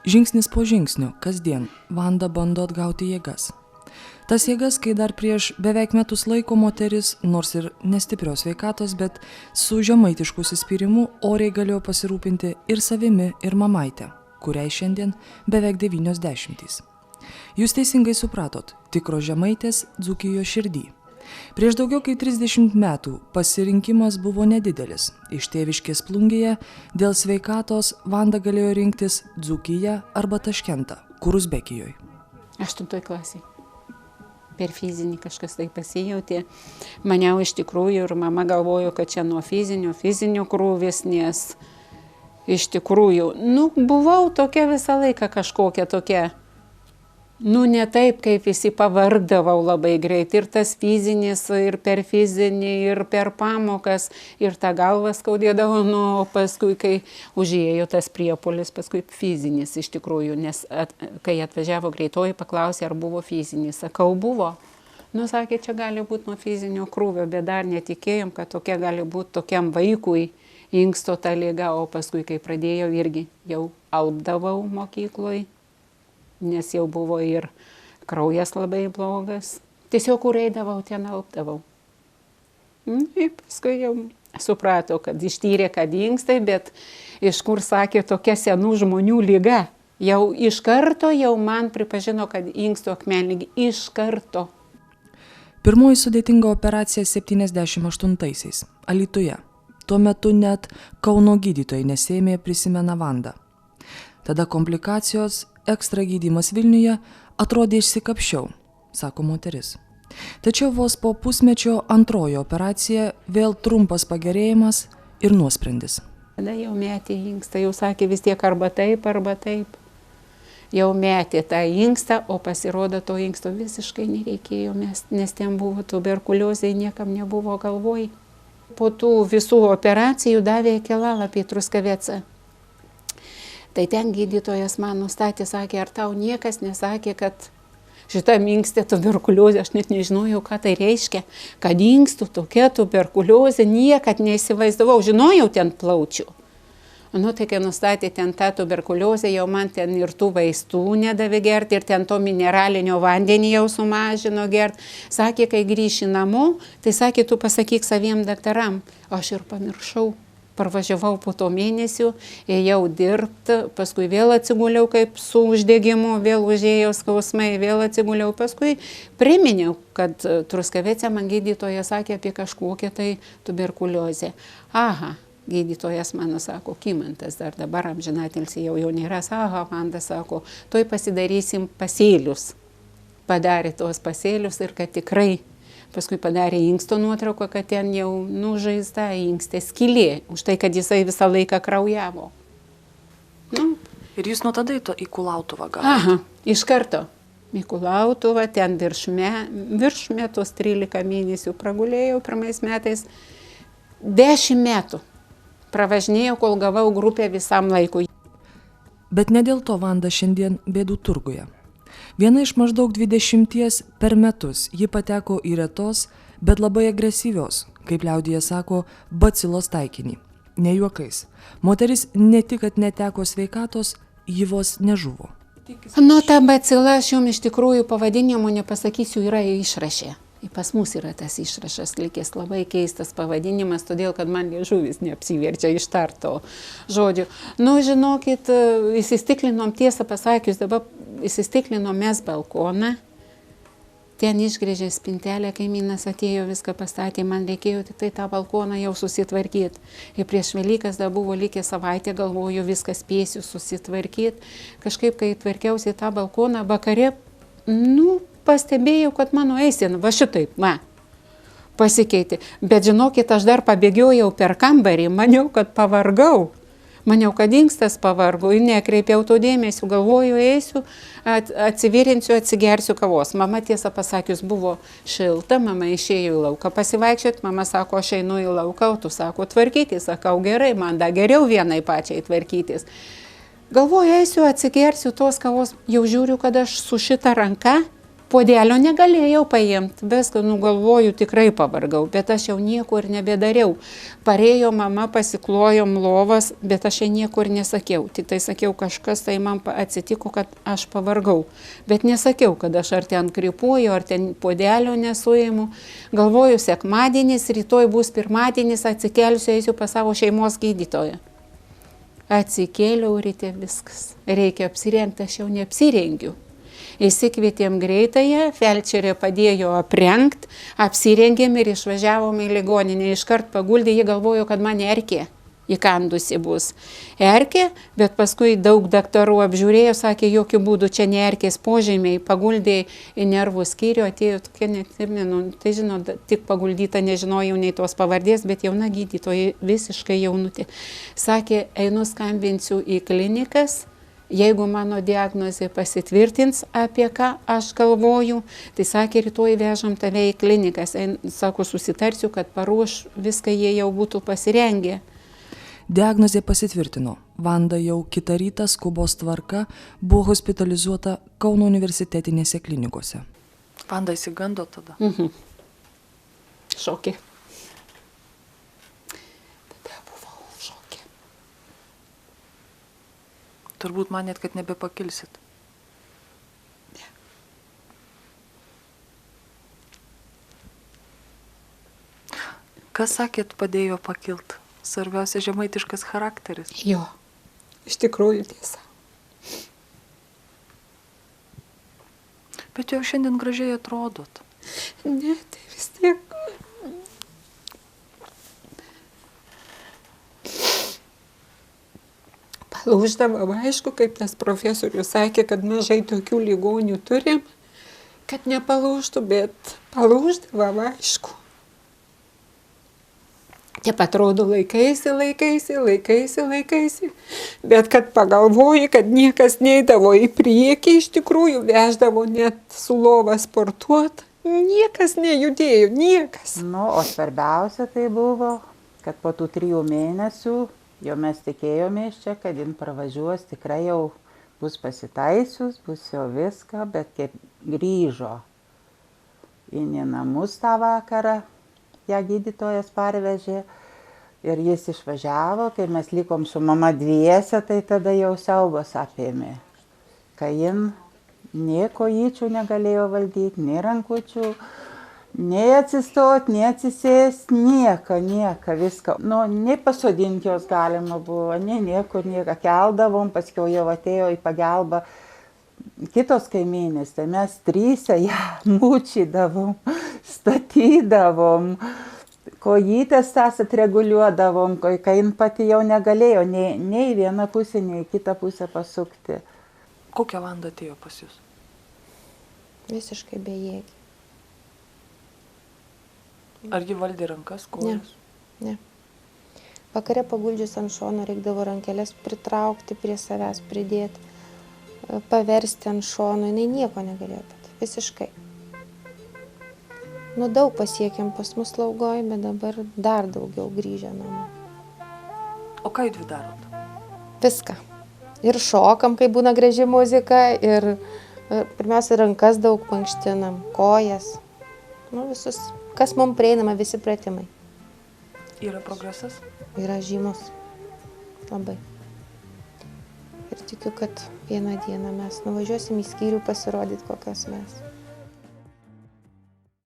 Žingsnis po žingsnio, kasdien, Vanda bando atgauti jėgas. Tas jėgas, kai dar prieš beveik metus laiko moteris, nors ir nestiprios sveikatos, bet su žemaitišku užsispyrimu oriai galėjo pasirūpinti ir savimi, ir mamaitę, kuriai šiandien beveik 90. Jūs teisingai supratot, tikro žemaitės Dzūkijos širdį. Prieš daugiau kaip 30 metų pasirinkimas buvo nedidelis. Iš tėviškės Plungėje dėl sveikatos Vanda galėjo rinktis Dzūkiją arba Taškentą, kur Uzbekijoje. 8 klasėje. Per fizinį kažkas tai pasijautė. Maniau iš tikrųjų ir mama galvojo, kad čia nuo fizinio krūvis, nes iš tikrųjų, buvau tokia visą laiką kažkokia tokia. Ne taip, kaip visi pavargdavau labai greit. Ir tas fizinis, ir per fizinį, ir per pamokas, ir tą galvą skaudėdavo, paskui, kai užėjo tas priepuolis, paskui fizinis iš tikrųjų, nes kai atvažiavo greitoji, paklausė, ar buvo fizinis. Sakau, buvo. Sakė, čia gali būti nuo fizinio krūvio, bet dar netikėjom, kad tokia gali būti tokiam vaikui inksto ta liga, o paskui, kai pradėjau, irgi jau alpdavau mokykloje. Nes jau buvo ir kraujas labai blogas. Tiesiog kur eidavau, ten alpdavau. Ir paskui jau suprato, kad ištyrė, kad inkstai, bet iš kur sakė tokia senų žmonių liga. Jau iš karto jau man pripažino, kad inksto akmenligė. Iš karto. Pirmoji sudėtinga operacija 78-aisiais, Alytuje. Tuo metu net Kauno gydytojai nesėmė, prisimena Vanda. Tada komplikacijos, ekstra gydymas Vilniuje atrodė išsikapsčiau, sako moteris. Tačiau vos po pusmečio antroji operacija, vėl trumpas pagerėjimas ir nuosprendis. Tada jau metė inkstą, jau sakė vis tiek arba taip, arba taip. Jau metė tą inkstą, o pasirodo to inksto visiškai nereikėjo, nes ten buvo tuberkuliozė, niekam nebuvo galvoj. Po tų visų operacijų davė kelalapį į Truskavecą. Tai ten gydytojas man nustatė, sakė, ar tau niekas nesakė, kad šitam inkste tuberkuliozė, aš net nežinojau, ką tai reiškia, kad inkstų tokia tuberkuliozė, niekad neįsivaizdavau, žinojau ten plaučių. Tai kai nustatė ten tą tuberkuliozę, jau man ten ir tų vaistų nedavė gerti, ir ten to mineralinio vandenį jau sumažino gerti. Sakė, kai grįši namo, tai sakė, tu pasakyk saviem daktaram. Aš ir pamiršau. Parvažiavau po to mėnesių, ėjau dirbti, paskui vėl atsiguliau kaip su uždegimu, vėl užėjo skausmai, vėl atsiguliau, paskui priminiau, kad Truskavece man gydytojas sakė apie kažkokią tai tuberkuliozę. Aha, gydytojas mano sako, Kymantas dar dabar amžinatilsį jau nėra, Vanda sako, toj pasidarysim pasėlius. Padarė tos pasėlius ir kad tikrai. Paskui padarė inksto nuotrauką, kad ten jau nužaizda inkstė skylė, už tai, kad jisai visą laiką kraujavo. Ir jūs nuo tada į Kulautuvą gavote? Aha, iš karto. Į Kulautuvą, ten virš metus 13 mėnesių pragulėjau pirmais metais. 10 metų pravažinėjau, kol gavau grupę visam laikui. Bet ne dėl to Vanda šiandien bėdų turguje. Viena iš maždaug 20 per metus ji pateko į retos, bet labai agresyvios, kaip liaudyje sako, bacilos taikinį. Ne juokais. Moteris ne tik, kad neteko sveikatos, ji vos nežuvo. Ta bacila, aš jums iš tikrųjų pavadinimo nepasakysiu, yra išrašė. Pas mus yra tas išrašas likęs, labai keistas pavadinimas, todėl, kad man liežuvis neapsiverčia ištarto žodžių. Žinokit, įsistiklinom, tiesą pasakius, dabar įsistiklinom mes balkoną, ten išgrėžė spintelę, kaimynas atėjo, viską pastatė, man reikėjo tik tai tą balkoną jau susitvarkyti. Ir prieš Velykas dar buvo likę savaitę, galvoju, viską spėsiu susitvarkyti. Kažkaip, kai tvarkiausi tą balkoną, vakare, pastebėjau, kad mano eisena, va šitaip, pasikeitė. Bet žinokit, aš dar pabėgiojau per kambarį, maniau, kad pavargau. Maniau, kad inkstas pavargo ir nekreipiau to dėmesio, galvoju, eisiu, atsivirinsiu, atsigersiu kavos. Mama, tiesą pasakius, buvo šilta, mama išėjo į lauką pasivaikščioti, mama sako, aš einu į lauką, o tu sako, tvarkytis, sakau, gerai, man da geriau vienai pačiai tvarkytis. Galvoju, eisiu, atsigersiu tos kavos, jau žiūriu, kad aš su šita ranka Puodelio negalėjau paimti, viską, galvoju, tikrai pavargau, bet aš jau nieko ir nebedariau. Parėjo mama, pasiklojom lovas, bet aš jau nieko ir nesakiau. Tik tai sakiau, kažkas tai man atsitiko, kad aš pavargau. Bet nesakiau, kad aš ar ten krypuoju, ar ten puodelio nesuimu. Galvoju, sekmadienis, rytoj bus pirmadienis, atsikelsiu, eisiu pas savo šeimos gydytoją. Atsikėliau ryte, viskas. Reikia apsirengti, aš jau neapsirengiu. Įsikvietėm greitąją, felčerė padėjo aprengti, apsirengėm ir išvažiavom į ligoninę. Iškart paguldė, jie galvojo, kad man erkė įkandusi bus. Erkė, bet paskui daug daktarų apžiūrėjo, sakė, jokių būdų čia ne erkės požymiai. Paguldė į nervų skyrių, atėjo tokia, neatsimenu, tai žinot, tik paguldyta, nežinojau nei tos pavardės, bet jauna gydytoja, visiškai jaunutė. Sakė, einu skambinsiu į klinikas. Jeigu mano diagnozė pasitvirtins, apie ką aš galvoju, tai sakė, rytoj vežam tave į klinikas. Sako, susitarsiu, kad paruoš viską, jie jau būtų pasirengę. Diagnozė pasitvirtino. Vanda jau kitą rytą skubos tvarka buvo hospitalizuota Kauno universitetinėse klinikose. Vanda įsigando tada? Šokė. Turbūt manėt, kad nebepakilsit. Ne. Kas sakėt padėjo pakilt? Svarbiausia žemaitiškas charakteris. Jo, iš tikrųjų tiesa. Bet jau šiandien gražiai atrodot. Ne, tai vis tiek. Palūždavo, aišku, kaip tas profesorius sakė, kad mažai tokių ligonių turim, kad nepalūžtų, bet palūždavo, aišku. Taip atrodo, laikaisi, bet kad pagalvoji, kad niekas neidavo į priekį, iš tikrųjų veždavo net su lova sportuot, niekas nejudėjo, niekas. O svarbiausia tai buvo, kad po tų 3 mėnesių jau mes tikėjomės čia, kad jin pravažiuos, tikrai jau bus pasitaisius, bus jau viską, bet kaip grįžo į namus tą vakarą, ją gydytojas parvežė ir jis išvažiavo, kai mes likom su mama dviese, tai tada jau siaubas apėmė. Kai jin nei kojyčių negalėjo valdyti, nei rankučių, nei atsistot, nei atsisėst, nieko, viską. Nei pasodinti jos galima buvo, niekur keldavom, paskiau jau atėjo į pagalbą kitos kaimynės, tai mes 3 ją mūčydavom, statydavom, kojytės tas atreguliuodavom, kai jin pati jau negalėjo nei vieną pusę, nei kitą pusę pasukti. Kokia Vanda atėjo pas jūs? Visiškai bejėgė. Ar ji valdė rankas, kojas? Ne. Vakare paguldžius ant šono reikdavo rankelės pritraukti prie savęs, pridėti, paversti ant šono. Jinai nieko negalėjo pati. Visiškai. Daug pasiekėm pas mus slaugoj, bet dabar dar daugiau grįžę namo. O ką jūs darot? Viską. Ir šokam, kai būna graži muzika, ir pirmiausia rankas daug mankštinam, kojas. Visus. Kas mums prieinama, visi pratimai. Yra progresas? Yra žymus. Labai. Ir tikiu, kad vieną dieną mes nuvažiuosim į skyrių pasirodyti, kokios mes.